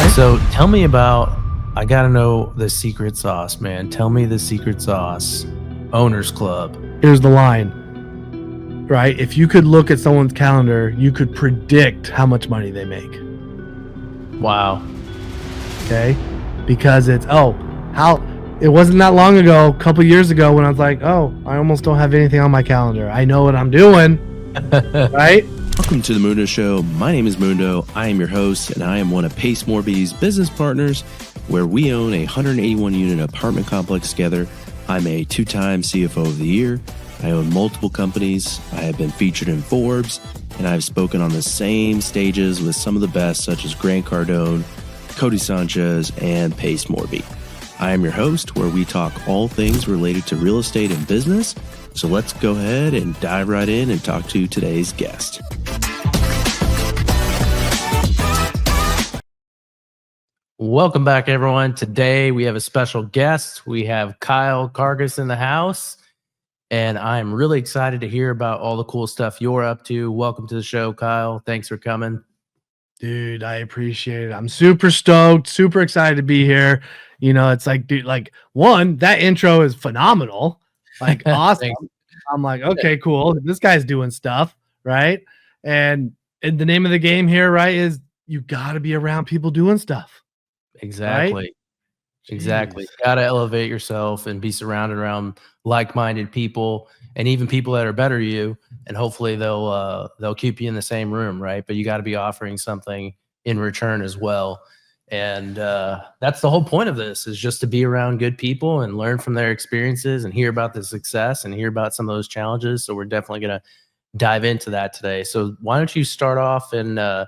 So tell me about, I got to know the secret sauce, man. Tell me the secret sauce. Owners Club. Here's the line, right? If you could look at someone's calendar, you could predict how much money they make. Wow. Okay. Because it wasn't that long ago, a couple years ago, when I was like, oh, I almost don't have anything on my calendar. I know what I'm doing. Right? Welcome to the Mundo Show. My name is Mundo. I am your host, and I am one of Pace Morby's business partners, where we own a 181-unit apartment complex together. I'm a two-time CFO of the year. I own multiple companies. I have been featured in Forbes, and I've spoken on the same stages with some of the best, such as Grant Cardone, Cody Sanchez, and Pace Morby. I am your host, where we talk all things related to real estate and business. So let's go ahead and dive right in and talk to today's guest. Welcome back, everyone. Today we have a special guest. We have Kyle Karges in the house, and I'm really excited to hear about all the cool stuff you're up to. Welcome to the show, Kyle. Thanks for coming. Dude, I appreciate it. I'm super stoked, super excited to be here. You know, it's like, dude, like, one, that intro is phenomenal. Like, awesome. I'm like, okay, cool. This guy's doing stuff, right? And the name of the game here, right, is you got to be around people doing stuff. Exactly. Right? Exactly. Got to elevate yourself and be surrounded around like-minded people, and even people that are better than you. And hopefully they'll keep you in the same room, right? But you got to be offering something in return as well. And that's the whole point of this, is just to be around good people and learn from their experiences and hear about the success and hear about some of those challenges. So we're definitely going to dive into that today. So why don't you start off and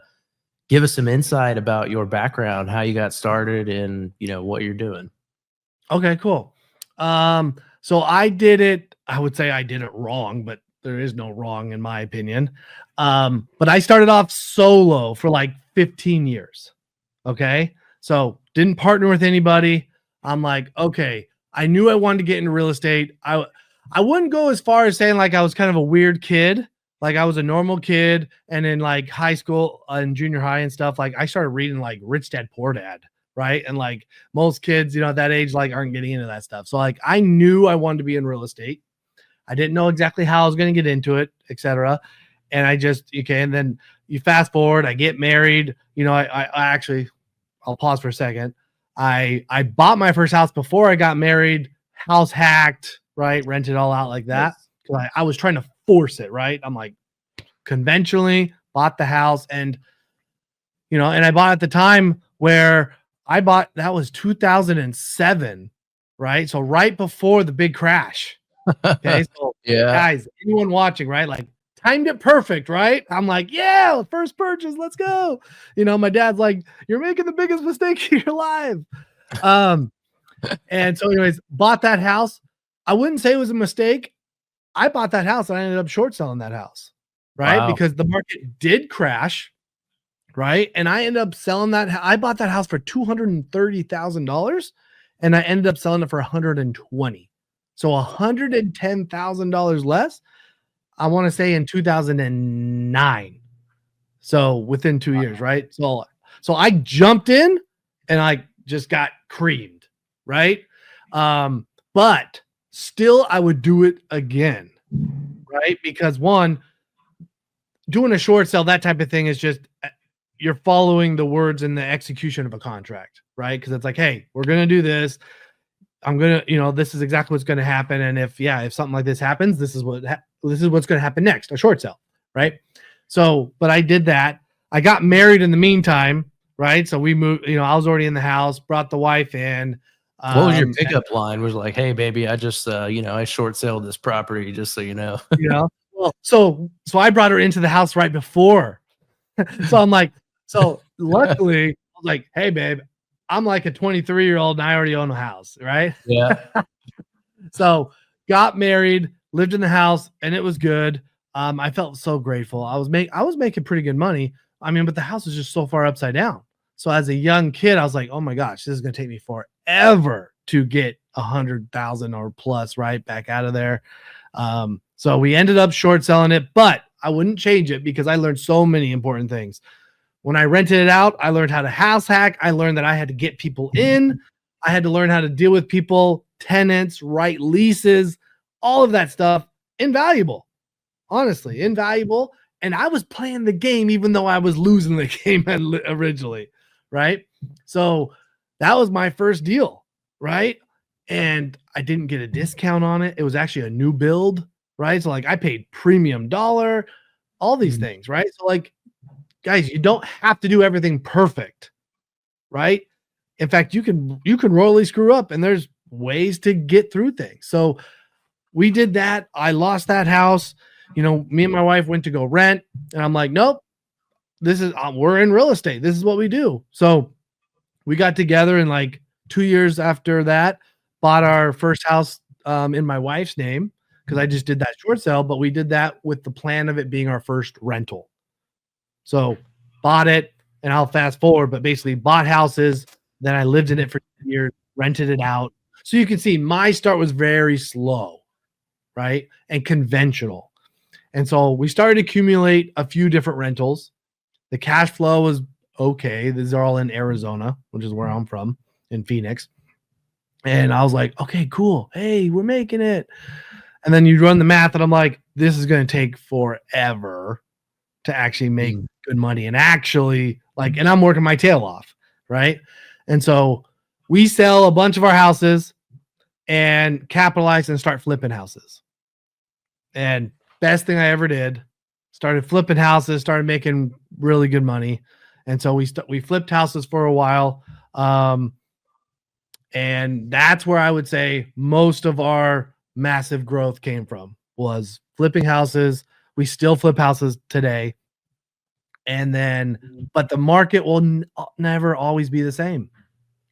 give us some insight about your background, how you got started, and what you're doing. Okay, cool. So I did it. I would say I did it wrong, but there is no wrong in my opinion. But I started off solo for like 15 years. Okay. So didn't partner with anybody. I'm like, okay, I knew I wanted to get into real estate. I wouldn't go as far as saying like I was kind of a weird kid. Like I was a normal kid, and in like high school and junior high and stuff, like I started reading like Rich Dad Poor Dad, right? And like most kids, at that age, like aren't getting into that stuff. So like I knew I wanted to be in real estate. I didn't know exactly how I was going to get into it, etc. And I just, okay. And then you fast forward, I get married. I actually, I'll pause for a second. I bought my first house before I got married, house hacked, right? Rented all out like that. Yes. I was trying to force it, right? I'm like, conventionally bought the house, and and I bought at the time where I bought, that was 2007, right? So right before the big crash. Okay. So yeah, guys, anyone watching, right? Like timed it perfect, right? I'm like, yeah, first purchase, let's go. My dad's like, you're making the biggest mistake of your life. And so anyways, bought that house. I wouldn't say it was a mistake. I bought that house and I ended up short selling that house, right? Wow. Because the market did crash, right? And I ended up selling that. I bought that house for $230,000 and I ended up selling it for $120,000. So $110,000 less, I want to say, in 2009. So within 2 years, right? So I jumped in and I just got creamed, right? But still, I would do it again, right? Because one, doing a short sale, that type of thing is just, you're following the words in the execution of a contract, right? Because it's like, hey, we're going to do this. I'm going to, this is exactly what's going to happen. And if something like this happens, this is what's going to happen next, a short sale, right? So, but I did that. I got married in the meantime, right? So we moved, I was already in the house, brought the wife in. What was your pickup line? Was like, hey, baby, I just, I short sold this property, just so you know. Well, so I brought her into the house right before. So I'm like, so luckily, I was like, hey, babe, I'm like a 23-year-old and I already own a house, right? Yeah. So got married, lived in the house, and it was good. I felt so grateful. I was making pretty good money. I mean, but the house was just so far upside down. So as a young kid, I was like, oh my gosh, this is going to take me forever to get 100,000 or plus right back out of there. So we ended up short selling it, but I wouldn't change it because I learned so many important things. When I rented it out, I learned how to house hack. I learned that I had to get people in. I had to learn how to deal with people, tenants, write leases, all of that stuff. Invaluable, honestly, invaluable. And I was playing the game even though I was losing the game originally, right? So that was my first deal, right? And I didn't get a discount on it. It was actually a new build, right? So like I paid premium dollar, all these things, right? So like, guys, you don't have to do everything perfect, right? In fact, you can royally screw up, and there's ways to get through things. So we did that. I lost that house. You know, me and my wife went to go rent, and I'm like, nope, this is we're in real estate. This is what we do. So we got together, and like 2 years after that, bought our first house in my wife's name because I just did that short sale. But we did that with the plan of it being our first rental. So bought it, and I'll fast forward, but basically bought houses. Then I lived in it for years, rented it out. So you can see my start was very slow, right? And conventional. And so we started to accumulate a few different rentals. The cash flow was okay. These are all in Arizona, which is where I'm from, in Phoenix. And I was like, okay, cool. Hey, we're making it. And then you run the math, and I'm like, this is going to take forever to actually make good money. And actually, like, and I'm working my tail off, right? And so we sell a bunch of our houses and capitalize and start flipping houses. And best thing I ever did, started flipping houses, started making really good money. And so we flipped houses for a while. And that's where I would say most of our massive growth came from, was flipping houses. We still flip houses today. And then, but the market will never always be the same,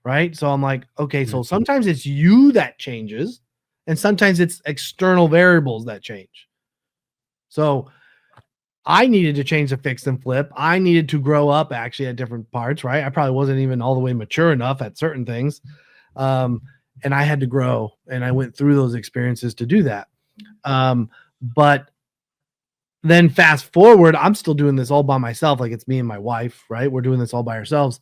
right? So I'm like, okay, so sometimes it's you that changes, and sometimes it's external variables that change. So I needed to change the fix and flip. I needed to grow up actually at different parts, right? I probably wasn't even all the way mature enough at certain things. And I had to grow, and I went through those experiences to do that. But then fast forward, I'm still doing this all by myself. Like, it's me and my wife, right? We're doing this all by ourselves.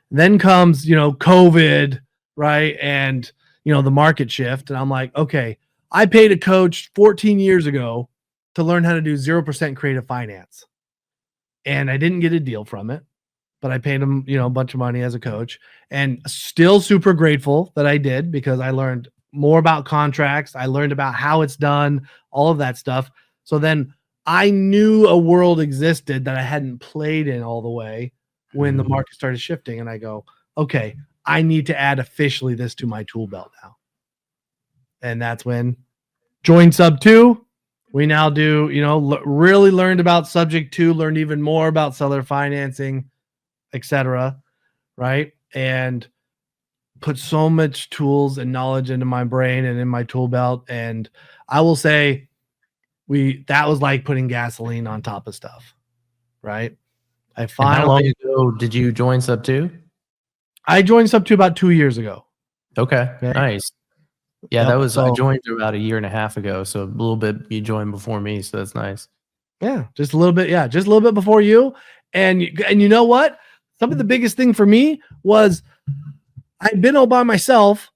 Then comes, COVID, right? And, the market shift. And I'm like, okay, I paid a coach 14 years ago to learn how to do 0% creative finance. And I didn't get a deal from it, but I paid him, a bunch of money as a coach, and still super grateful that I did, because I learned more about contracts. I learned about how it's done, all of that stuff. So then I knew a world existed that I hadn't played in all the way when the market started shifting. And I go, okay, I need to add officially this to my tool belt now. And that's when joined Sub 2. We now do, really learned about Subject 2, learned even more about seller financing, etc. Right? And put so much tools and knowledge into my brain and in my tool belt. And I will say, that was like putting gasoline on top of stuff, right? How long ago did you join Sub 2? I joined Sub 2 about 2 years ago. Okay. Nice. Yeah, Yep. I joined about a year and a half ago, so a little bit you joined before me, so that's nice. Yeah, just a little bit. Yeah, just a little bit before you. And you know what? Some of the biggest thing for me was I'd been all by myself,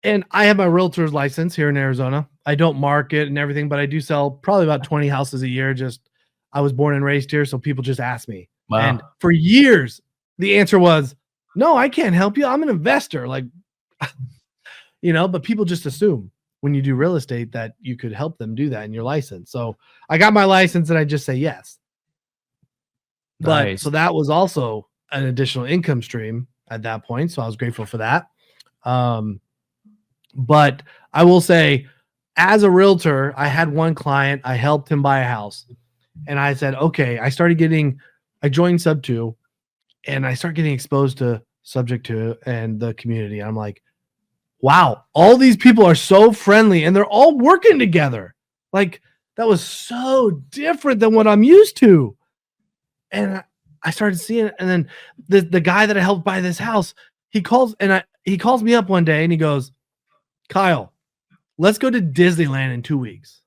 and I have my realtor's license here in Arizona. I don't market and everything, but I do sell probably about 20 houses a year. I was born and raised here, so people just ask me. Wow. And for years, the answer was, no, I can't help you. I'm an investor. Like, but people just assume when you do real estate that you could help them do that in your license. So I got my license, and I just say yes. But Nice. so that was also an additional income stream at that point. So I was grateful for that. But I will say, as a realtor, I had one client, I helped him buy a house, and I said, okay, I joined Sub 2, and I start getting exposed to Subject 2 and the community. I'm like, wow, all these people are so friendly, and they're all working together. Like, that was so different than what I'm used to. And I started seeing it. And then the guy that I helped buy this house, he calls me up one day, and he goes, Kyle, let's go to Disneyland in 2 weeks.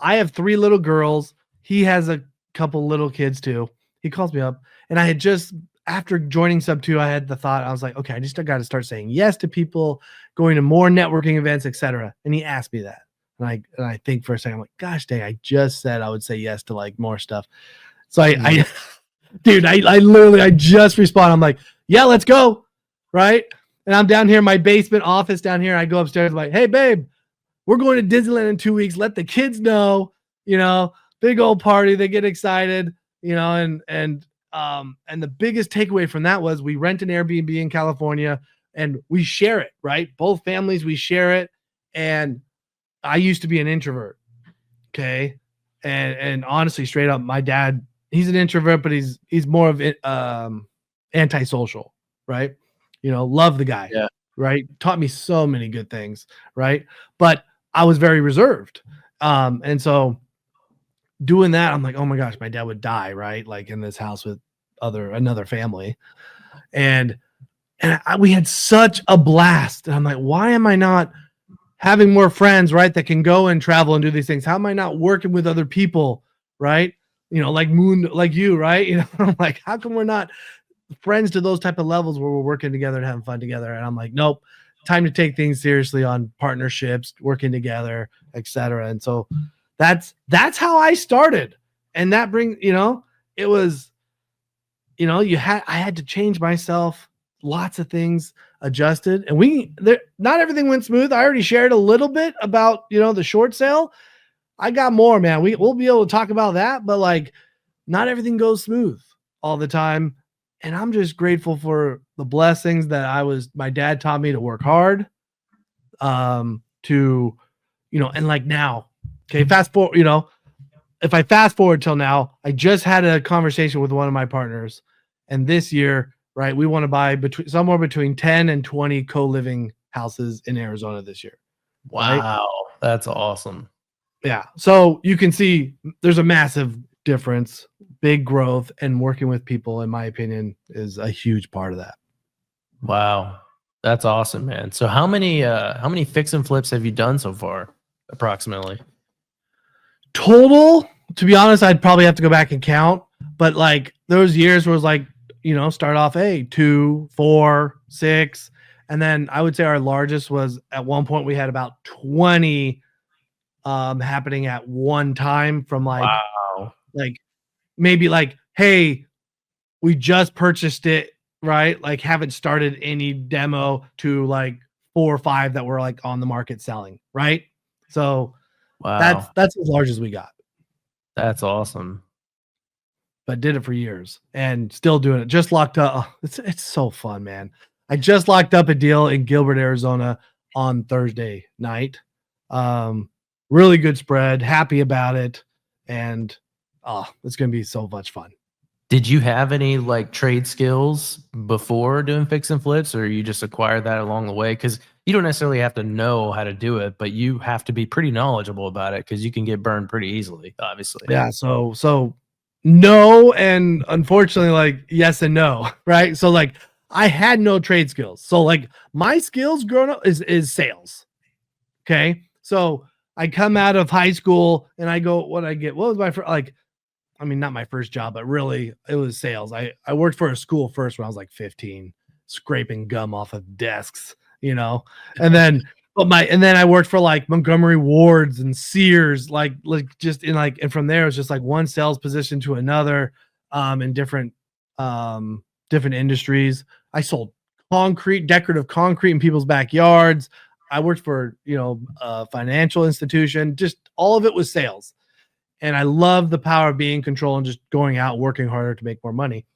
I have 3 little girls. He has a couple little kids too. he calls me up, and I had just, after joining Sub 2, I had the thought, I was like, okay, I just got to start saying yes to people, going to more networking events, etc. And he asked me that. And I think for a second, I'm like, gosh dang, I just said I would say yes to like more stuff. So I dude, I literally, I just respond. I'm like, yeah, let's go. Right. And I'm down here in my basement office down here. I go upstairs, I'm like, hey babe, we're going to Disneyland in 2 weeks. Let the kids know, big old party. They get excited, and the biggest takeaway from that was we rent an Airbnb in California and we share it, right? Both families, we share it. And I used to be an introvert. Okay. And honestly, straight up, my dad, he's an introvert, but he's more of it, antisocial, right? Love the guy, Yeah. right? Taught me so many good things, right? But I was very reserved. And so doing that, I'm like, oh my gosh, my dad would die, right? Like in this house with another family. And we had such a blast. And I'm like, why am I not having more friends, right? That can go and travel and do these things? How am I not working with other people, right? Like like you, right? I'm like, how come we're not friends to those type of levels where we're working together and having fun together? And I'm like, nope, time to take things seriously on partnerships, working together, etc. And so that's how I started. And that brings, it was, I had to change myself. Lots of things adjusted, and not everything went smooth. I already shared a little bit about, the short sale. I got more, man. We'll be able to talk about that, but like, not everything goes smooth all the time. And I'm just grateful for the blessings that my dad taught me to work hard, and like now, okay, fast forward, if I fast forward till now, I just had a conversation with one of my partners, and this year, right, we want to buy somewhere between 10 and 20 co-living houses in Arizona this year. Wow. Right? That's awesome. Yeah. So you can see there's a massive difference, big growth, and working with people, in my opinion, is a huge part of that. Wow. That's awesome, man. So how many fix and flips have you done so far, approximately? Total, to be honest, I'd probably have to go back and count, but like those years was like, start off 2, 4, 6. And then I would say our largest was at one point we had about 20 happening at one time, from like, wow, like maybe like, hey, we just purchased it, right? Like haven't started any demo, to like 4 or 5 that were like on the market selling, right? So wow, that's as large as we got. that's awesome. But did it for years and still doing it. Just locked up. Oh, it's so fun, man. I just locked up a deal in Gilbert, Arizona on Thursday night. Really good spread. Happy about it. And it's going to be so much fun. Did you have any like trade skills before doing fix and flips, or you just acquired that along the way? Because you don't necessarily have to know how to do it, but you have to be pretty knowledgeable about it, because you can get burned pretty easily, obviously. Yeah. So no, and unfortunately, like yes and no, right? So like I had no trade skills. So like my skills growing up is sales. Okay. So I come out of high school and I go, what was my first, like, I mean, not my first job, but really it was sales. I worked for a school first when I was like 15, scraping gum off of desks, and then I worked for like Montgomery Wards and Sears, like just in like, and from there it was just like one sales position to another, in different industries. I sold decorative concrete in people's backyards. I worked for, a financial institution. Just all of it was sales. And I love the power of being in control and just going out, working harder to make more money.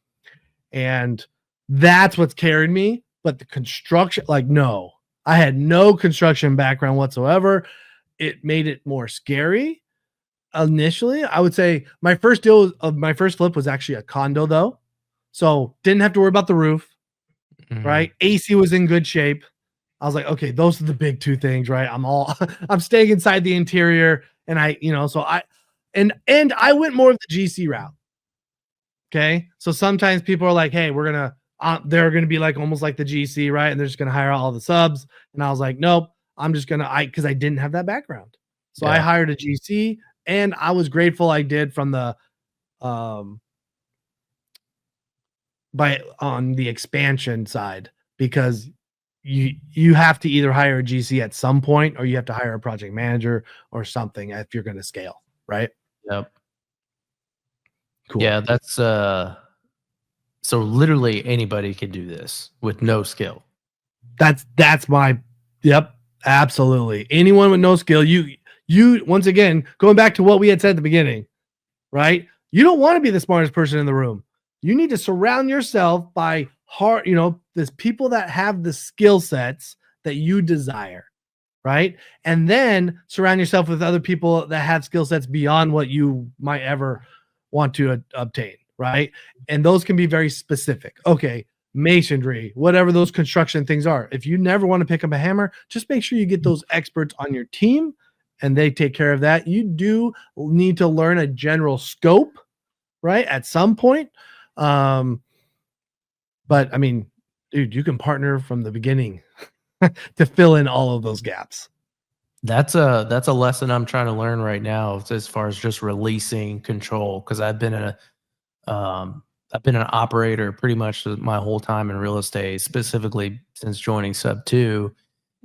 And that's what's carried me. But the construction, like, no, I had no construction background whatsoever. It made it more scary initially. I would say my first flip was actually a condo, though. So didn't have to worry about the roof, right? AC was in good shape. I was like, okay, those are the big 2 things, right? I'm staying inside the interior, and and I went more of the GC route. Okay. So sometimes people are like, hey, they're going to be like almost like the GC, right? And they're just going to hire all the subs. And I was like, nope, I'm just going to, because I didn't have that background. So I hired a GC, and I was grateful I did, from the on the expansion side, because you have to either hire a GC at some point, or you have to hire a project manager or something if you're going to scale, right? Yep. Cool. Yeah, that's so literally anybody can do this with no skill. That's my yep, absolutely. Anyone with no skill, you once again, going back to what we had said at the beginning, right? You don't want to be the smartest person in the room. You need to surround yourself by there's people that have the skill sets that you desire, right? And then surround yourself with other people that have skill sets beyond what you might ever want to obtain, right? And those can be very specific. Okay, masonry, whatever those construction things are. If you never want to pick up a hammer, just make sure you get those experts on your team and they take care of that. You do need to learn a general scope, right? At some point. But I mean, dude, you can partner from the beginning to fill in all of those gaps. That's a lesson I'm trying to learn right now as far as just releasing control, because I've been an operator pretty much my whole time in real estate, specifically since joining Sub 2,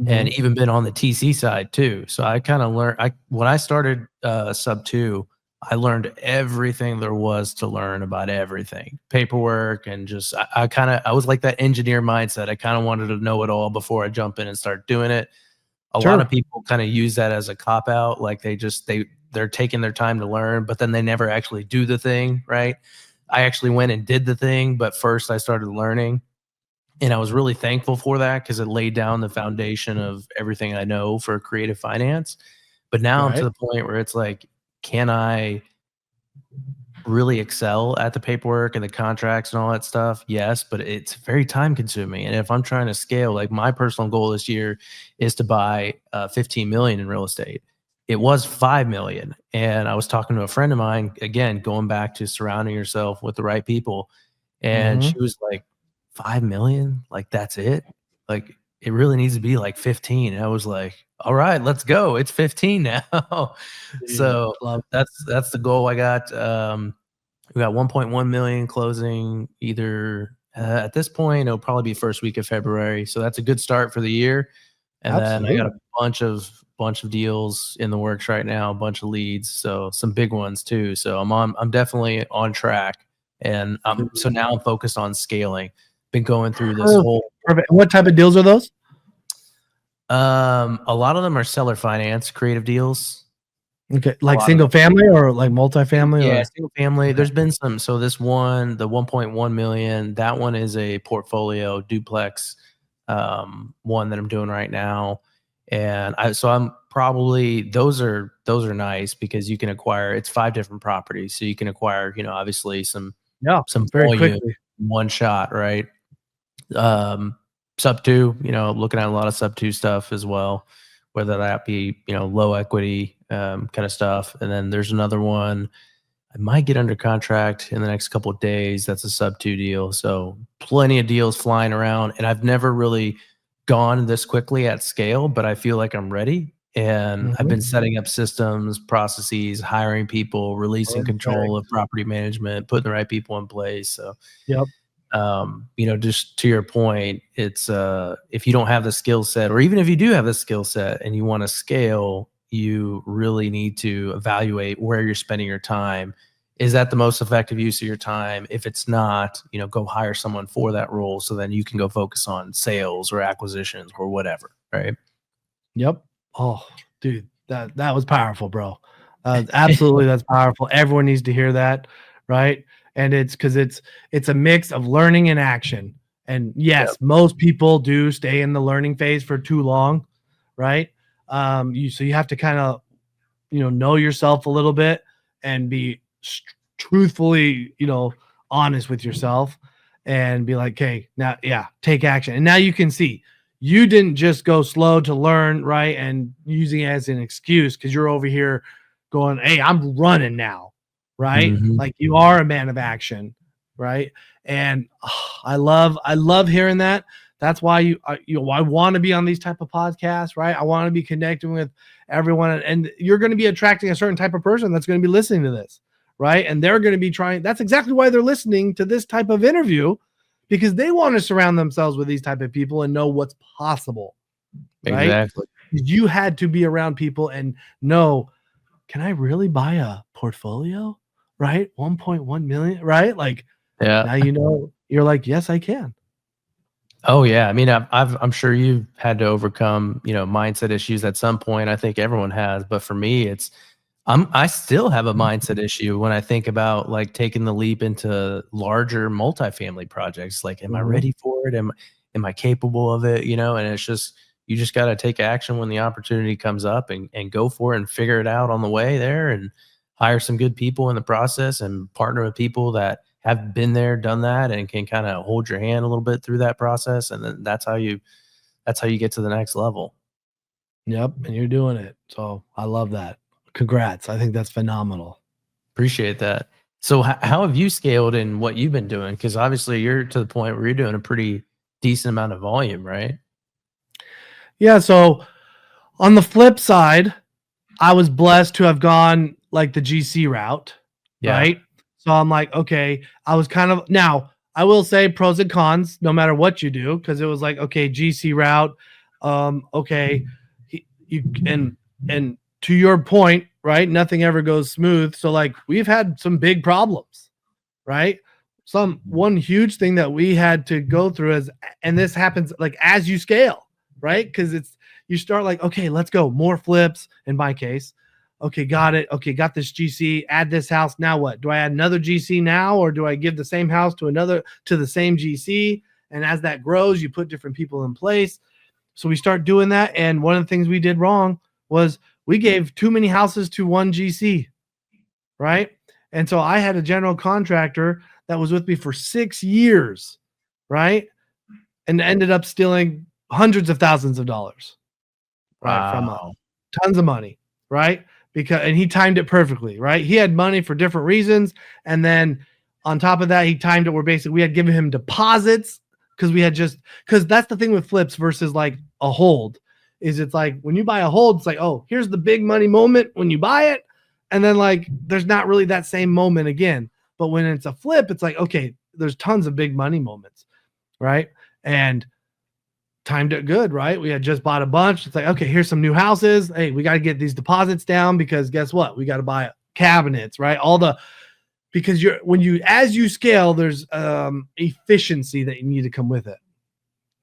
and even been on the TC side too. So I kind of learned when I started Sub 2, I learned everything there was to learn about everything, paperwork, and just I was like that engineer mindset. I kind of wanted to know it all before I jump in and start doing it. A lot of people kind of use that as a cop out, like they're taking their time to learn, but then they never actually do the thing, right? I actually went and did the thing, but first I started learning, and I was really thankful for that because it laid down the foundation of everything I know for creative finance. But now I'm to the point where it's like, can I really excel at the paperwork and the contracts and all that stuff? Yes, but it's very time consuming. And if I'm trying to scale, like my personal goal this year is to buy 15 million in real estate. It was 5 million. And I was talking to a friend of mine, again, going back to surrounding yourself with the right people. And she was like, 5 million? Like, that's it? Like, it really needs to be like 15. And I was like, all right, let's go. It's 15 now. So that's the goal I got. We got 1.1 million closing either at this point, it'll probably be first week of February. So that's a good start for the year. And then I got a bunch of deals in the works right now, a bunch of leads. So some big ones too. So I'm definitely on track. And so now I'm focused on scaling. Been going through this whole. Perfect. What type of deals are those? A lot of them are seller finance, creative deals. Okay, like single family or like multifamily? Yeah, single family. There's been some. So this one, the 1.1 million, that one is a portfolio duplex one that I'm doing right now. And I'm probably those are nice because you can acquire. It's 5 different properties, so you can acquire. Obviously some very quickly, one shot, right? Sub 2, looking at a lot of Sub 2 stuff as well, whether that be, low equity kind of stuff. And then there's another one I might get under contract in the next couple of days. That's a Sub 2 deal. So plenty of deals flying around, and I've never really gone this quickly at scale, but I feel like I'm ready. And I've been setting up systems, processes, hiring people, releasing control of property management, putting the right people in place. So, just to your point, it's if you don't have the skill set, or even if you do have the skill set and you want to scale, you really need to evaluate where you're spending your time. Is that the most effective use of your time? If it's not, go hire someone for that role, so then you can go focus on sales or acquisitions or whatever, right? Yep. Oh, dude, that was powerful, bro. Absolutely, that's powerful. Everyone needs to hear that, right? And it's because it's a mix of learning and action. And yes, most people do stay in the learning phase for too long, right? So you have to kind of, know yourself a little bit and be truthfully, honest with yourself and be like, okay, now, take action. And now you can see you didn't just go slow to learn, right? And using it as an excuse because you're over here going, hey, I'm running now, right? Like you are a man of action, right? And I love hearing that. That's why I want to be on these type of podcasts, right? I want to be connecting with everyone, and you're going to be attracting a certain type of person that's going to be listening to this, right? And they're going to be trying. That's exactly why they're listening to this type of interview, because they want to surround themselves with these type of people and know what's possible. Right? Exactly. You had to be around people and know, can I really buy a portfolio? Right? 1.1 million, right? Like, Yeah. now, you know, you're like, yes, I can. Oh yeah. I mean, I'm sure you've had to overcome, you know, mindset issues at some point. I think everyone has, but for me, I still have a mindset issue when I think about like taking the leap into larger multifamily projects. Like, am I ready for it? Am I capable of it? You know, and it's just, you just got to take action when the opportunity comes up and go for it and figure it out on the way there, and hire some good people in the process and partner with people that have been there, done that, and can kind of hold your hand a little bit through that process. And then that's how you get to the next level. Yep. And you're doing it. So I love that. Congrats. I think that's phenomenal. Appreciate that. So how have you scaled in what you've been doing? Because obviously you're to the point where you're doing a pretty decent amount of volume, right? Yeah. So on the flip side, I was blessed to have gone like the GC route. Yeah. Right. So I'm like, okay, I was kind of, now I will say pros and cons no matter what you do, because it was like, okay, GC route. Okay. You and to your point, right? Nothing ever goes smooth. So like we've had some big problems, right? One huge thing that we had to go through is, and this happens like as you scale, right? Because you start like, okay, let's go, more flips in my case. Okay, got it. Okay, got this GC, add this house. Now what? Do I add another GC now, or do I give the same house to the same GC? And as that grows, you put different people in place. So we start doing that. And one of the things we did wrong was we gave too many houses to one GC, right? And so I had a general contractor that was with me for 6 years, right? And ended up stealing hundreds of thousands of dollars, right? From us. Tons of money, right? And he timed it perfectly, right? He had money for different reasons. And then on top of that, he timed it where basically we had given him deposits because that's the thing with flips versus like a hold, is it's like when you buy a hold, it's like, oh, here's the big money moment when you buy it. And then like, there's not really that same moment again. But when it's a flip, it's like, okay, there's tons of big money moments, right? And timed it good, right? We had just bought a bunch. It's like, okay, here's some new houses. Hey, we got to get these deposits down because guess what? We got to buy cabinets, right? Because as you scale, there's efficiency that you need to come with it,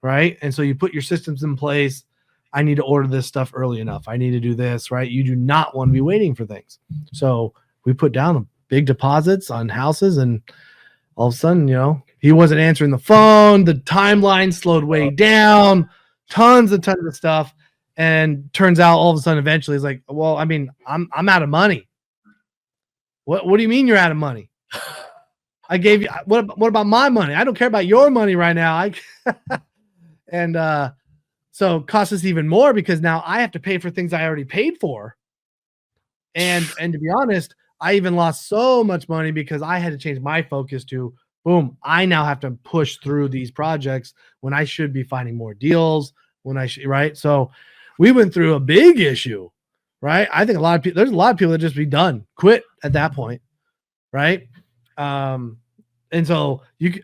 right? And so you put your systems in place. I need to order this stuff early enough. I need to do this, right? You do not want to be waiting for things. So we put down big deposits on houses, and all of a sudden, you know, he wasn't answering the phone. The timeline slowed way down, tons of stuff. And turns out all of a sudden, eventually he's like, well, I mean, I'm out of money. What do you mean you're out of money? I gave you, what about my money? I don't care about your money right now. So it costs us even more because now I have to pay for things I already paid for. And to be honest, I even lost so much money because I had to change my focus to, boom, I now have to push through these projects when I should be finding more deals, right? So we went through a big issue, right? I think there's a lot of people that just be done, quit at that point, right? And so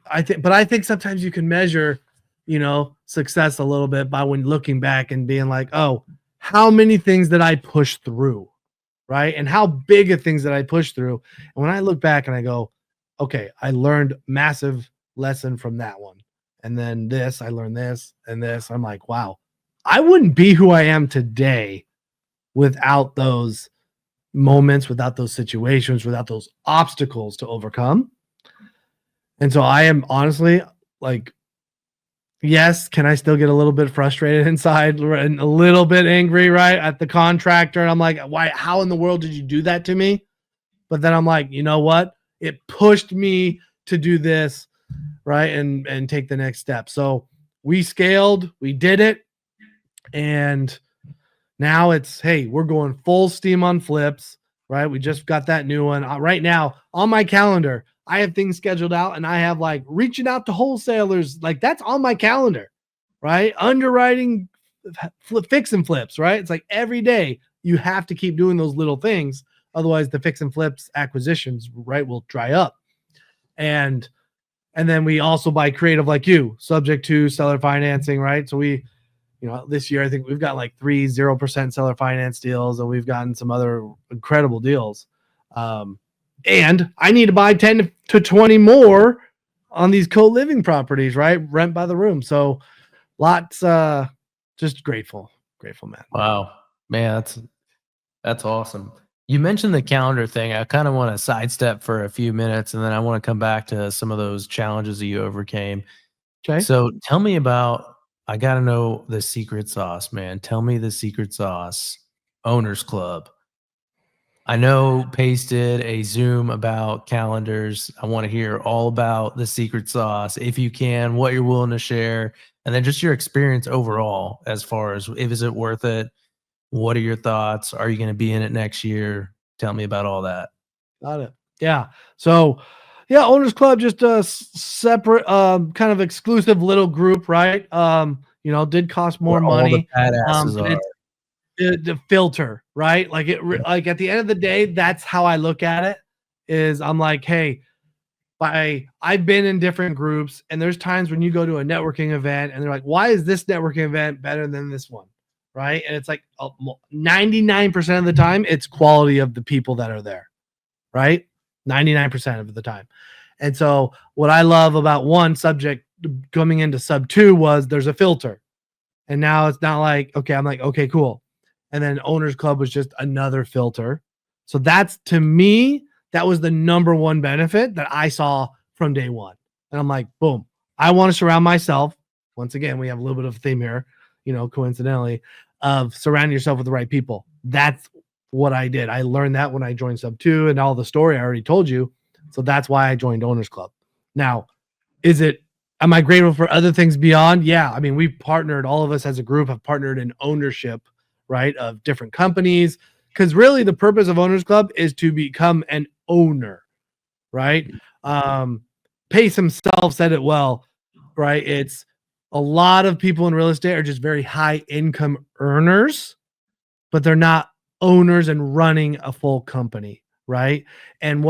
I think sometimes you can measure, you know, success a little bit by when looking back and being like, oh, how many things did I push through, right? And how big of things that I pushed through. And when I look back and I go, okay, I learned massive lesson from that one. And then I learned this and this. I'm like, wow, I wouldn't be who I am today without those moments, without those situations, without those obstacles to overcome. And so I am honestly like, yes, can I still get a little bit frustrated inside and a little bit angry, right, at the contractor? And I'm like, why? How in the world did you do that to me? But then I'm like, you know what? It pushed me to do this, right, and take the next step. So we scaled, we did it, and now it's, hey, we're going full steam on flips, right? We just got that new one. Right now on my calendar, I have things scheduled out, and I have like reaching out to wholesalers. Like that's on my calendar, right? Underwriting, fix and flips, right? It's like every day you have to keep doing those little things. Otherwise the fix and flips acquisitions, right, will dry up. And And then we also buy creative like you, subject to seller financing, right? So we, this year I think we've got like 3 0% seller finance deals, and we've gotten some other incredible deals. And I need to buy 10 to 20 more on these co-living properties, right? Rent by the room. So lots, just grateful, man. Wow, man, that's awesome. You mentioned the calendar thing. I kind of want to sidestep for a few minutes, and then I want to come back to some of those challenges that you overcame. Okay. So tell me about, I got to know the secret sauce, man. Tell me the secret sauce. Owners Club. I know Pace did a Zoom about calendars. I want to hear all about the secret sauce, if you can, what you're willing to share, and then just your experience overall as far as is it worth it? What are your thoughts? Are you going to be in it next year? Tell me about all that. Got it. Yeah. So, yeah, Owners Club, just a separate, kind of exclusive little group, right? Did cost more money. All the badasses are. The filter, right? Like like at the end of the day, that's how I look at it. Is I'm like, hey, I've been in different groups, and there's times when you go to a networking event, and they're like, why is this networking event better than this one? Right. And it's like 99% of the time, it's quality of the people that are there. Right. 99% of the time. And so what I love about one subject coming into sub 2 was there's a filter. And now it's not like, okay, I'm like, okay, cool. And then Owners Club was just another filter. So that's, to me, that was the number one benefit that I saw from day one. And I'm like, boom, I want to surround myself. Once again, we have a little bit of a theme here, coincidentally, of surrounding yourself with the right people. That's what I did. I learned that when I joined sub 2, and all the story I already told you. So that's why I joined Owners Club. Now, am I grateful for other things beyond? Yeah. I mean, we've partnered, all of us as a group have partnered in ownership, right, of different companies. Because really the purpose of Owners Club is to become an owner, right? Pace himself said it well, right? It's a lot of people in real estate are just very high income earners, but they're not owners and running a full company, right? And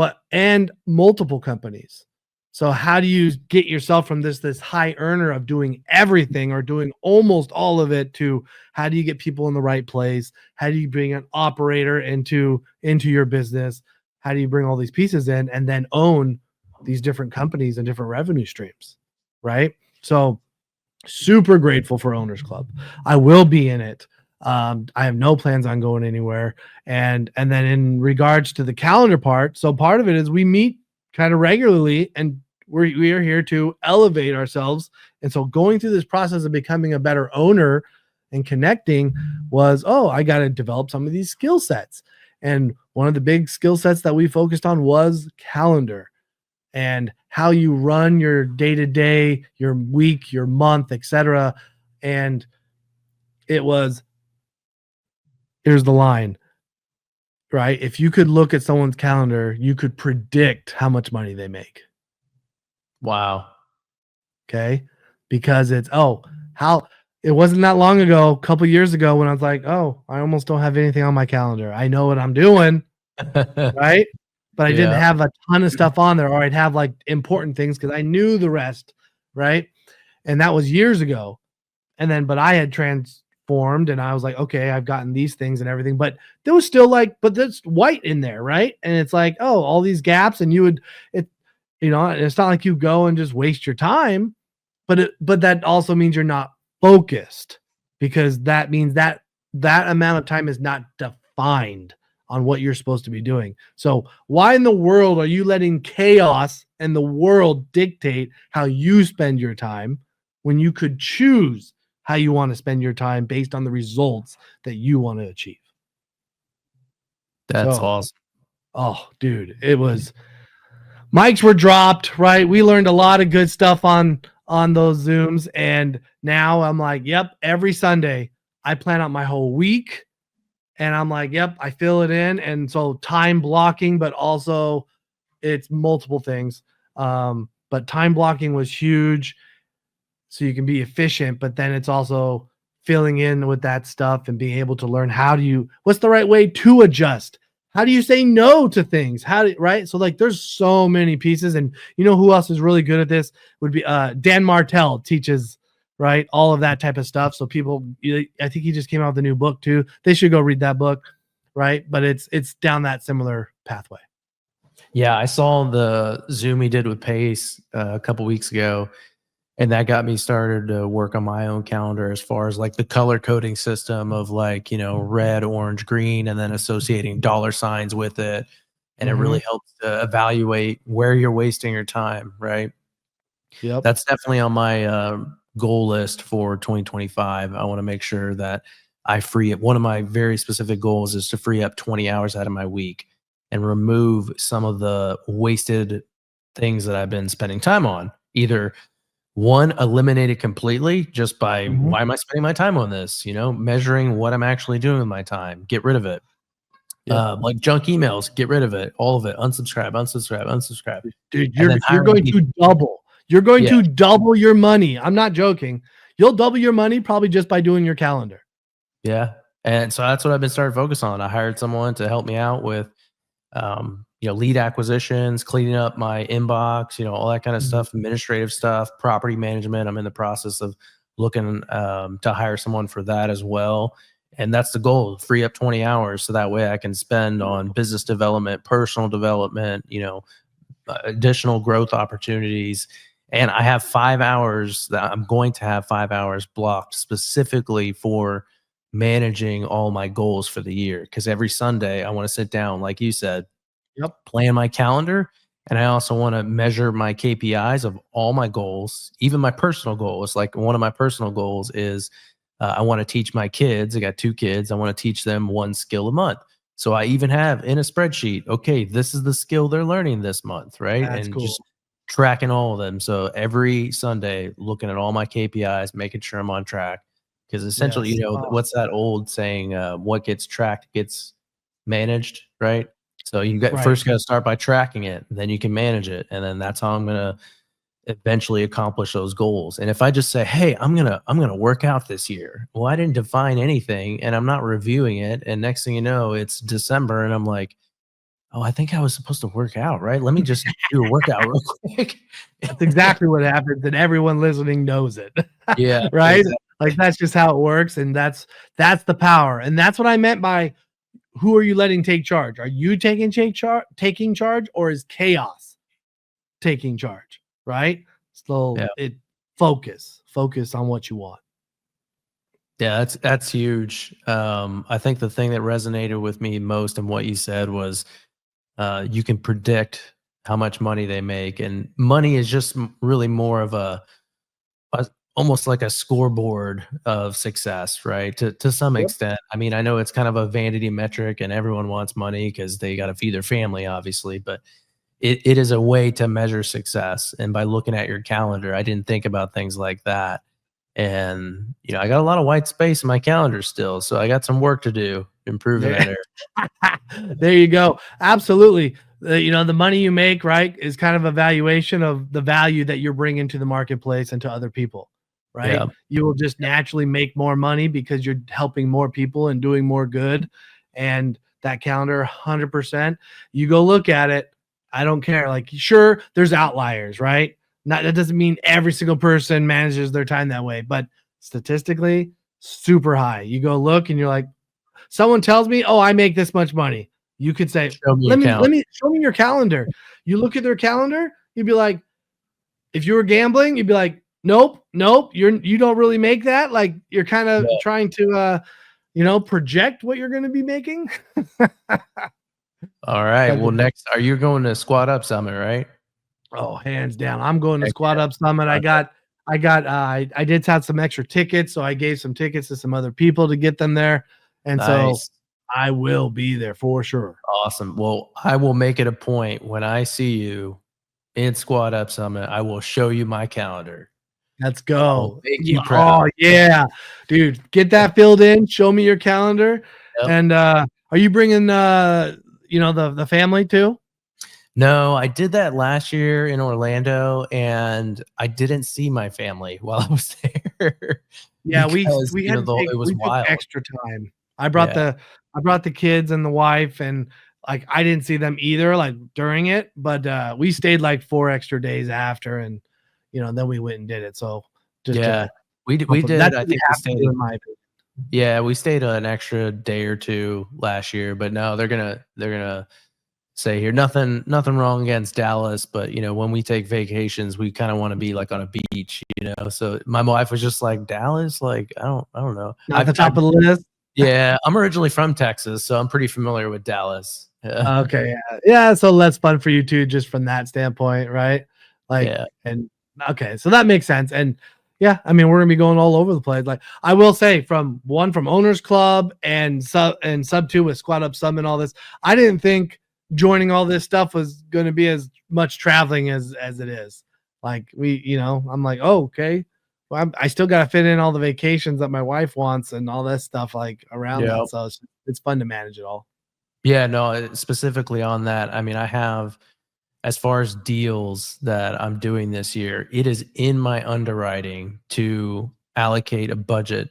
multiple companies. So how do you get yourself from this high earner of doing everything or doing almost all of it to how do you get people in the right place? How do you bring an operator into your business? How do you bring all these pieces in and then own these different companies and different revenue streams, right? So super grateful for Owners Club. I will be in it. I have no plans on going anywhere. And then in regards to the calendar part, so part of it is we meet kind of regularly, and we are here to elevate ourselves. And so going through this process of becoming a better owner and connecting was, I got to develop some of these skill sets. And one of the big skill sets that we focused on was calendar and how you run your day-to-day, your week, your month, etc. And here's the line, right? If you could look at someone's calendar, you could predict how much money they make. Wow. Okay. Because it wasn't that long ago, a couple years ago, when I was like, I almost don't have anything on my calendar. I know what I'm doing. Right. But I didn't have a ton of stuff on there, or I'd have like important things because I knew the rest. Right. And that was years ago. But I had transformed, and I was like, okay, I've gotten these things and everything, but there was still but there's white in there. Right. And it's like, all these gaps, and it's not like you go and just waste your time, but that also means you're not focused, because that means that amount of time is not defined on what you're supposed to be doing. So why in the world are you letting chaos and the world dictate how you spend your time when you could choose how you want to spend your time based on the results that you want to achieve? That's awesome. Oh, dude, it was, mics were dropped, right? We learned a lot of good stuff on those Zooms. And now I'm like, yep, every Sunday I plan out my whole week. And I'm like, yep, I fill it in. And so time blocking, but also it's multiple things. But time blocking was huge, so you can be efficient, but then it's also filling in with that stuff and being able to learn what's the right way to adjust How do you say no to things? Right? So like there's so many pieces. And you know who else is really good at this would be Dan Martell teaches, right? All of that type of stuff. So people, I think he just came out with a new book too. They should go read that book, right? But it's down that similar pathway. Yeah, I saw the Zoom he did with Pace a couple weeks ago, and that got me started to work on my own calendar as far as like the color coding system of like, red, orange, green, and then associating dollar signs with it. And it really helps to evaluate where you're wasting your time, right? Yep. That's definitely on my goal list for 2025. I want to make sure that I free up. One of my very specific goals is to free up 20 hours out of my week and remove some of the wasted things that I've been spending time on. Either one, eliminate it completely just by why am I spending my time on this? Measuring what I'm actually doing with my time. Get rid of it. Like junk emails, get rid of it. All of it. Unsubscribe, unsubscribe, unsubscribe. Dude, you're going to double. You're going to double your money. I'm not joking. You'll double your money probably just by doing your calendar. Yeah. And so that's what I've been starting to focus on. I hired someone to help me out with lead acquisitions, cleaning up my inbox, all that kind of stuff, administrative stuff, property management. I'm in the process of looking to hire someone for that as well. And that's the goal, free up 20 hours. So that way I can spend on business development, personal development, additional growth opportunities. And I have 5 hours that I'm going to have 5 hours blocked specifically for managing all my goals for the year. Because every Sunday I want to sit down, like you said, plan my calendar. And I also want to measure my KPIs of all my goals, even my personal goals. Like one of my personal goals is I want to teach my kids. I got 2 kids. I want to teach them 1 skill a month. So I even have in a spreadsheet, okay, this is the skill they're learning this month, right? That's and cool. Just tracking all of them. So every Sunday, looking at all my KPIs, making sure I'm on track. Because essentially, what's that old saying? What gets tracked gets managed, right? So you first got to start by tracking it, then you can manage it, and then that's how I'm gonna eventually accomplish those goals. And if I just say, "Hey, I'm gonna work out this year," well, I didn't define anything, and I'm not reviewing it. And next thing you know, it's December, and I'm like, "Oh, I think I was supposed to work out, right? Let me just do a workout real quick." That's exactly what happens, and everyone listening knows it. Yeah, right. Exactly. Like that's just how it works, and that's the power, and that's what I meant by who are you letting take charge? Are you taking charge, or is chaos taking charge? Right. So focus on what you want. Yeah, that's huge. I think the thing that resonated with me most in what you said was you can predict how much money they make, and money is just really more of a almost like a scoreboard of success, right? To some extent. I mean, I know it's kind of a vanity metric, and everyone wants money because they got to feed their family, obviously, but it is a way to measure success. And by looking at your calendar, I didn't think about things like that. And, I got a lot of white space in my calendar still. So I got some work to do, improving that area. There you go. Absolutely. The money you make, right, is kind of a valuation of the value that you're bringing to the marketplace and to other people, right? Yeah. You will just naturally make more money because you're helping more people and doing more good. And that calendar, 100%, you go look at it. I don't care. Like, sure, there's outliers, right? That doesn't mean every single person manages their time that way, but statistically, super high. You go look and you're like, someone tells me, oh, I make this much money. You could say, show me your calendar. You look at their calendar, you'd be like, if you were gambling, you'd be like, nope, you don't really make that. Like you're kind of trying to project what you're going to be making. All right. Well, next, are you going to Squat Up Summit, right? Oh, hands down. I'm going to Squat Up Summit. I did have some extra tickets, so I gave some tickets to some other people to get them there. And so I will be there for sure. Awesome. Well, I will make it a point when I see you in Squat Up Summit, I will show you my calendar. Let's go. Make you proud. Oh, yeah. Dude, get that filled in. Show me your calendar. Yep. And are you bringing the family too? No, I did that last year in Orlando, and I didn't see my family while I was there. Yeah, we had it was wild. extra time. I brought the kids and the wife, and like I didn't see them either, like during it, but we stayed like 4 extra days after, and then we went and did it. So just Yeah, we did. that's I what you think we have to stayed. do, in my opinion. Yeah, we stayed an extra day or two last year, but no, they're gonna say here nothing wrong against Dallas, but when we take vacations, we kind of want to be like on a beach, So my wife was just like, Dallas, like I don't know. Not at the top of the list. Yeah, I'm originally from Texas, so I'm pretty familiar with Dallas. Yeah. Okay, yeah. So less fun for you too, just from that standpoint, right? Like, Yeah. and okay, so that makes sense. And yeah, I mean, we're gonna be going all over the place. Like, I will say, from Owners Club and sub 2 with Squad Up Summit and all this, I didn't think joining all this stuff was going to be as much traveling as it is. Like I'm like, oh, okay. Well, I still got to fit in all the vacations that my wife wants and all that stuff like around that. So it's fun to manage it all. Yeah, no, specifically on that. I mean, I have, as far as deals that I'm doing this year, it is in my underwriting to allocate a budget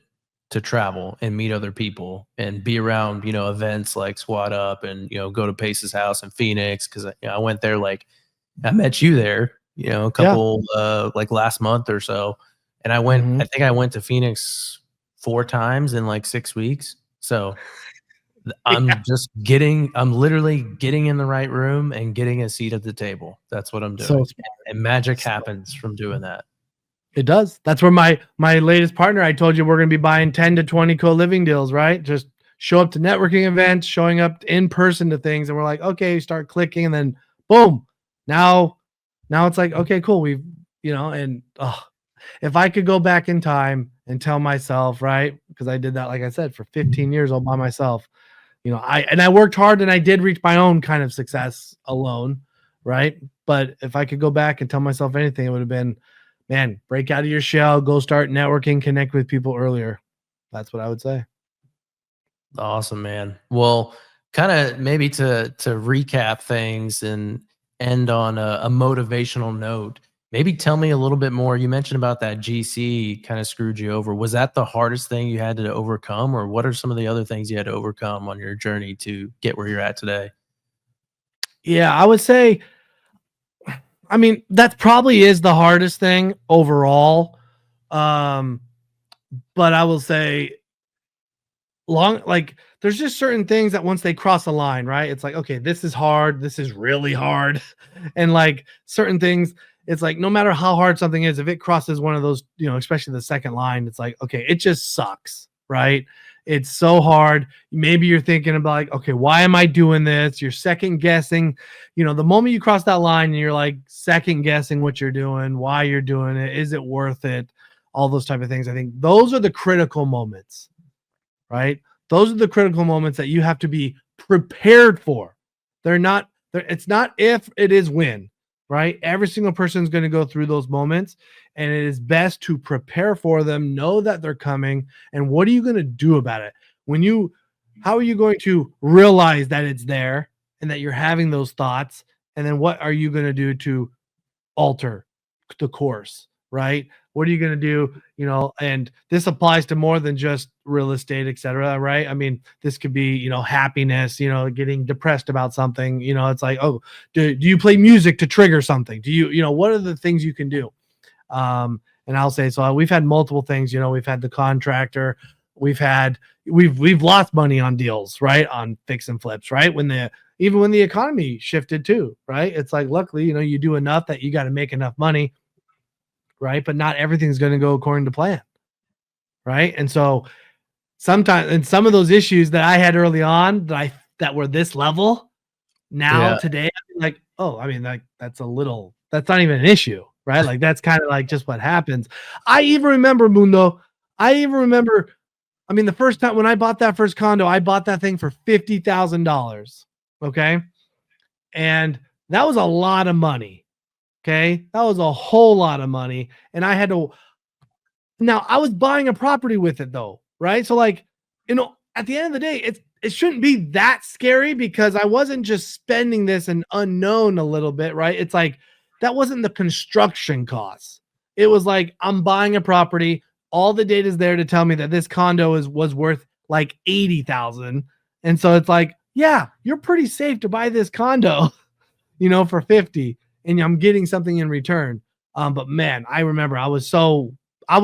to travel and meet other people and be around, events like Squad Up and, go to Pace's house in Phoenix. Cause I went there, like I met you there, a couple, like last month or so. And I went, I think I went to Phoenix 4 times in like 6 weeks. So I'm literally getting in the right room and getting a seat at the table. That's what I'm doing. And magic happens from doing that. It does. That's where my latest partner, I told you we're going to be buying 10 to 20 co-living deals, right? Just show up to networking events, showing up in person to things. And we're like, okay, start clicking. And then boom, now it's like, okay, cool. We've, and if I could go back in time and tell myself, right? Because I did that, like I said, for 15 years all by myself. I worked hard and I did reach my own kind of success alone, right? But if I could go back and tell myself anything, it would have been, man, break out of your shell, go start networking, connect with people earlier. That's what I would say. Awesome, man. Well, kind of maybe to recap things and end on a motivational note, maybe tell me a little bit more. You mentioned about that GC kind of screwed you over. Was that the hardest thing you had to overcome, or what are some of the other things you had to overcome on your journey to get where you're at today? Yeah, I would say, I mean, that probably is the hardest thing overall. But I will say there's just certain things that once they cross a line, right? It's like, okay, this is hard. This is really hard. And like certain things, it's like, no matter how hard something is, if it crosses one of those, especially the second line, it's like, okay, it just sucks, right? It's so hard. Maybe you're thinking about like, okay, why am I doing this? You're second guessing, the moment you cross that line and you're like second guessing what you're doing, why you're doing it, is it worth it? All those type of things. I think those are the critical moments, right? Those are the critical moments that you have to be prepared for. It's not if, it is when, right? Every single person is going to go through those moments, and it is best to prepare for them, know that they're coming, and what are you going to do about it? How are you going to realize that it's there and that you're having those thoughts? And then what are you going to do to alter the course, right? What are you going to do? And this applies to more than just real estate, et cetera, right? I mean, this could be, happiness, getting depressed about something, it's like, oh, do you play music to trigger something? Do you, what are the things you can do? And I'll say, so we've had multiple things, we've had the contractor, we've lost money on deals, right? On fix and flips, right? Even when the economy shifted too, right? It's like, luckily, you do enough that you got to make enough money, right? But not everything's going to go according to plan, right? And so sometimes, and some of those issues that I had early on that were this level, now today, I'm like, oh, I mean, like that's not even an issue, right? Like that's kind of like just what happens. I even remember, Mundo, I mean, the first time when I bought that first condo, I bought that thing for $50,000. Okay. And that was a lot of money. Okay. That was a whole lot of money. And I was buying a property with it though. Right. So like, at the end of the day, it shouldn't be that scary because I wasn't just spending this in unknown a little bit. Right. It's like, that wasn't the construction costs. It was like, I'm buying a property. All the data is there to tell me that this condo was worth like 80,000. And so it's like, yeah, you're pretty safe to buy this condo, for 50, and I'm getting something in return. But man, I remember I was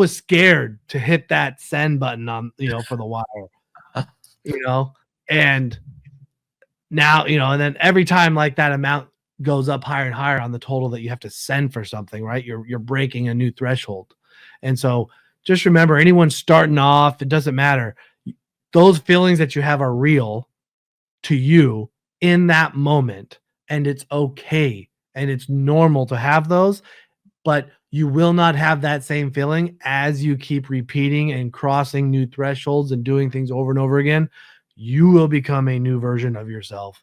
scared to hit that send button on, for the wire, and now, and then every time like that amount goes up higher and higher on the total that you have to send for something, right? You're breaking a new threshold. And so just remember, anyone starting off, it doesn't matter. Those feelings that you have are real to you in that moment, and it's okay. And it's normal to have those, but you will not have that same feeling as you keep repeating and crossing new thresholds and doing things over and over again. You will become a new version of yourself,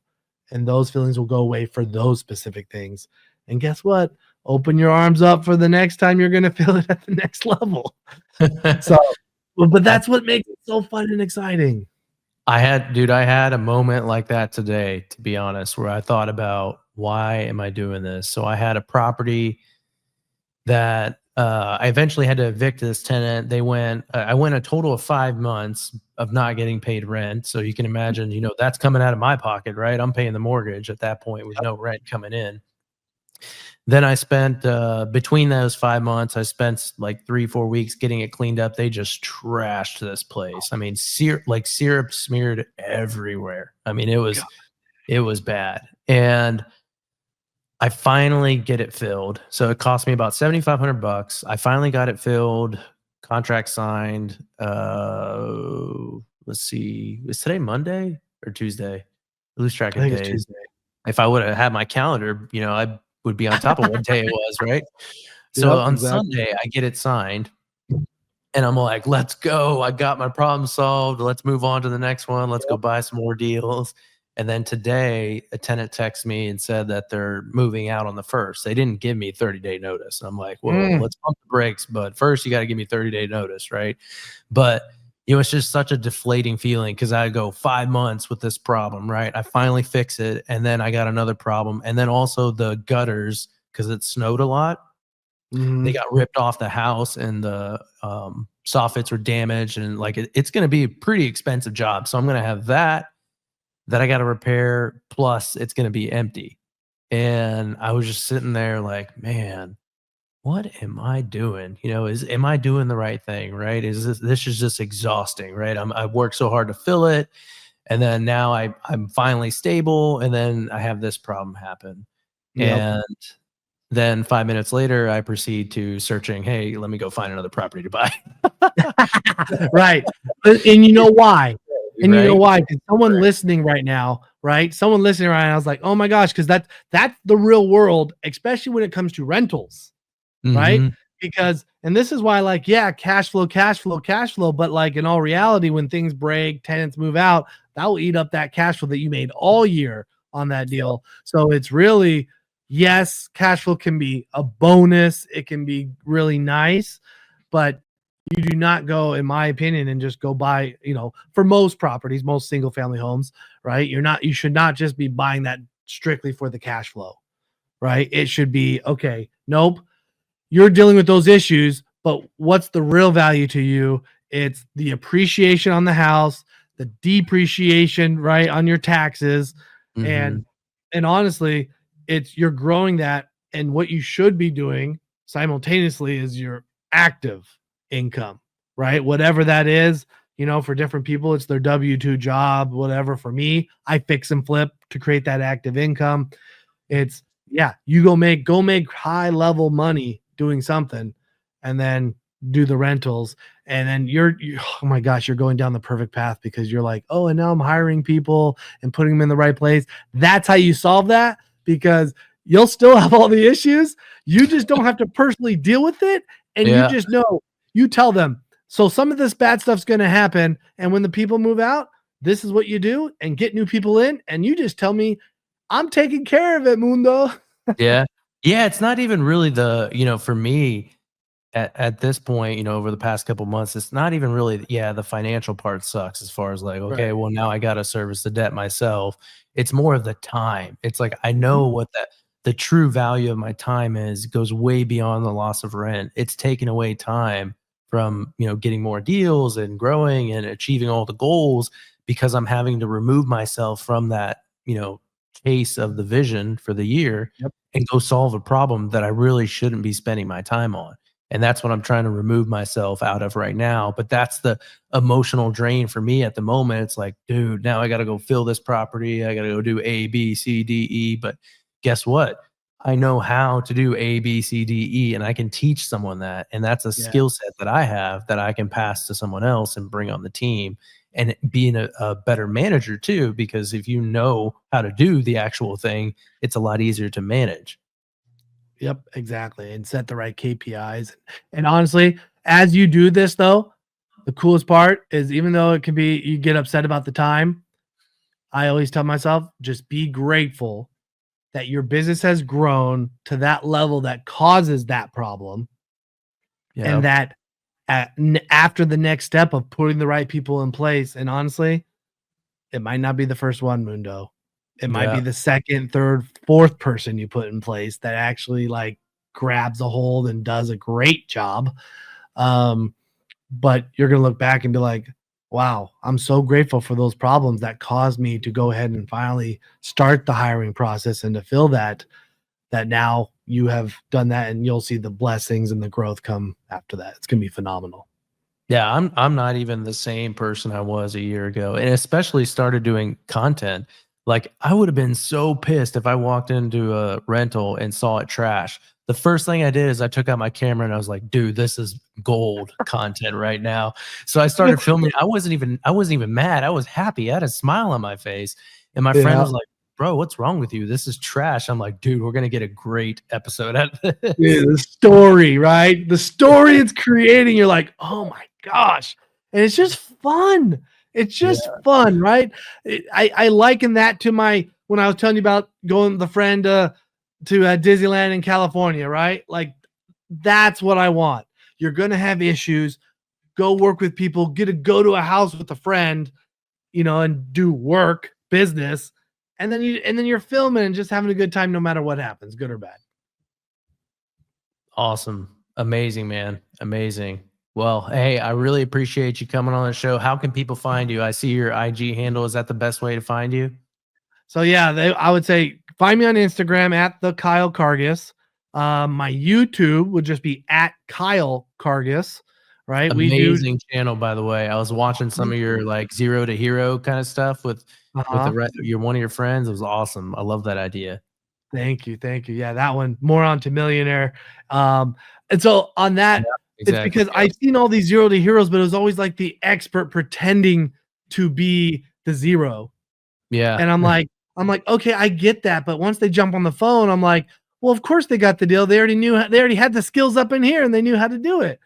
and those feelings will go away for those specific things. And guess what? Open your arms up for the next time you're going to feel it at the next level. So, but that's what makes it so fun and exciting. I had a moment like that today, to be honest, where I thought about, why am I doing this? So I had a property that I eventually had to evict this tenant. I went a total of 5 months of not getting paid rent. So you can imagine, that's coming out of my pocket, right? I'm paying the mortgage at that point with no rent coming in. Then I spent, between those 5 months, I spent like 3-4 weeks getting it cleaned up. They just trashed this place. I mean, syrup smeared everywhere. I mean, it was bad. And I finally get it filled. So it cost me about $7,500. I finally got it filled, contract signed. Let's see, is today Monday or Tuesday? I lose track of days. It's Tuesday. If I would have had my calendar, I would be on top of what day it was, right? So on Sunday, I get it signed, and I'm like, let's go. I got my problem solved. Let's move on to the next one. Let's go buy some more deals. And then today, a tenant texted me and said that they're moving out on the 1st. They didn't give me 30-day notice. And I'm like, well, let's pump the brakes. But first, you got to give me 30-day notice, right? But, it's just such a deflating feeling, because I go 5 months with this problem, right? I finally fix it. And then I got another problem. And then also the gutters, because it snowed a lot. They got ripped off the house, and the soffits were damaged. And like, it's going to be a pretty expensive job. So I'm going to have that I got to repair, plus it's going to be empty. And I was just sitting there like, man, what am I doing? Am I doing the right thing? Right? This is just exhausting, right? I've worked so hard to fill it. And then now I'm finally stable. And then I have this problem happen. Yep. And then 5 minutes later, I proceed to searching, hey, let me go find another property to buy. Right. And you know why? And you know why? Because someone listening right now, right? Someone listening right now is like, oh my gosh, because that's the real world, especially when it comes to rentals, right? Because, and this is why, like, yeah, cash flow. But like in all reality, when things break, tenants move out, that will eat up that cash flow that you made all year on that deal. So it's really, yes, cash flow can be a bonus. It can be really nice, but you do not go, in my opinion, and just go buy, for most properties, most single family homes, right? You should not just be buying that strictly for the cash flow, right? It should be, okay, nope, you're dealing with those issues, but what's the real value to you? It's the appreciation on the house, the depreciation, right, on your taxes. And honestly, you're growing that. And what you should be doing simultaneously is your active income, right? Whatever that is, for different people, it's their W-2 job, whatever. For me, I fix and flip to create that active income. It's, yeah, you go make high level money doing something, and then do the rentals. And then you're oh my gosh, you're going down the perfect path, because you're like, oh, and now I'm hiring people and putting them in the right place. That's how you solve that, because you'll still have all the issues. You just don't have to personally deal with it. And you just know, you tell them, so some of this bad stuff's going to happen. And when the people move out, this is what you do, and get new people in. And you just tell me, I'm taking care of it, Mundo. Yeah. It's not even really for me at this point, over the past couple months, it's not even really, the financial part sucks, as far as like, okay, well, now I got to service the debt myself. It's more of the time. It's like, I know what the true value of my time is. It goes way beyond the loss of rent. It's taking away time from, getting more deals and growing and achieving all the goals, because I'm having to remove myself from that, chase of the vision for the year Yep. and go solve a problem that I really shouldn't be spending my time on. And that's what I'm trying to remove myself out of right now. But that's the emotional drain for me at the moment. It's like, dude, now I got to go fill this property. I got to go do A, B, C, D, E. But guess what? I know how to do A, B, C, D, E, and I can teach someone that. And that's a skill set that I have that I can pass to someone else and bring on the team, and being a better manager too, because if you know how to do the actual thing, it's a lot easier to manage. Yep, exactly. And set the right KPIs. And honestly, as you do this though, the coolest part is, even though it can be, you get upset about the time, I always tell myself, just be grateful that your business has grown to that level that causes that problem. And that after the next step of putting the right people in place, and honestly, it might not be the first one, Mundo. It might be the second, third, fourth person you put in place that actually like grabs a hold and does a great job. But you're going to look back and be like, wow, I'm so grateful for those problems that caused me to go ahead and finally start the hiring process and to fill that now you have done that, and you'll see the blessings and the growth come after that. It's going to be phenomenal. Yeah, I'm not even the same person I was a year ago, and especially started doing content. Like, I would have been so pissed if I walked into a rental and saw it trash. The first thing I did is I took out my camera and I was like, dude, this is gold content right now. So I started filming. I wasn't even mad. I was happy. I had a smile on my face. And my friend was like, bro, what's wrong with you? This is trash. I'm like, dude, we're going to get a great episode out of this. Dude, the story, right? The story it's creating. You're like, oh my gosh. And it's just fun. It's just fun, right? I liken that to when I was telling you about going with the friend to Disneyland in California, right? Like, that's what I want. You're going to have issues. Go work with people, go to a house with a friend, and do work, business. And then you're filming and just having a good time no matter what happens, good or bad. Awesome. Amazing, man. Amazing. Well, hey, I really appreciate you coming on the show. How can people find you? I see your IG handle. Is that the best way to find you? So yeah, I would say find me on Instagram at the Kyle Karges. My YouTube would just be at Kyle Karges. Right? Amazing channel, by the way. I was watching some of your like 0 to hero kind of stuff with you're one of your friends. It was awesome. I love that idea. Thank you. Yeah, that one more on to millionaire. And so on that, it's because I've seen all these 0 to heroes, but it was always like the expert pretending to be the zero. Yeah. And I'm like, okay, I get that. But once they jump on the phone, I'm like, well, of course they got the deal. They already had the skills up in here and they knew how to do it.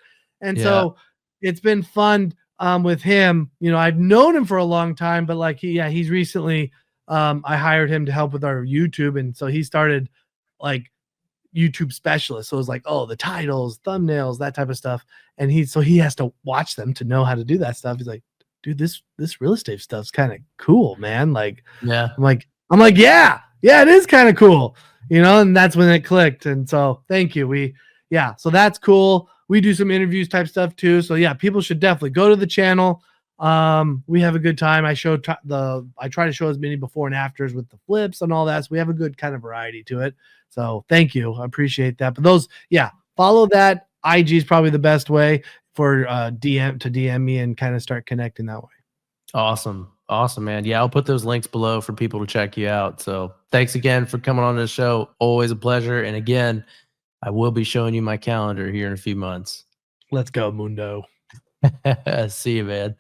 And so it's been fun with him. I've known him for a long time, but like he's recently, I hired him to help with our YouTube. And so he started like YouTube specialist. So it was like, oh, the titles, thumbnails, that type of stuff. And he has to watch them to know how to do that stuff. He's like, dude, this real estate stuff's kind of cool, man. Like, yeah, I'm like, yeah, it is kind of cool, and that's when it clicked. And so thank you. So that's cool. We do some interviews type stuff too. So yeah, people should definitely go to the channel. We have a good time. I try to show as many before and afters with the flips and all that. So we have a good kind of variety to it. So thank you. I appreciate that. But follow that. IG is probably the best way for DM me and kind of start connecting that way. Awesome, man. Yeah, I'll put those links below for people to check you out. So thanks again for coming on the show. Always a pleasure. And again, I will be showing you my calendar here in a few months. Let's go, Mundo. See you, man.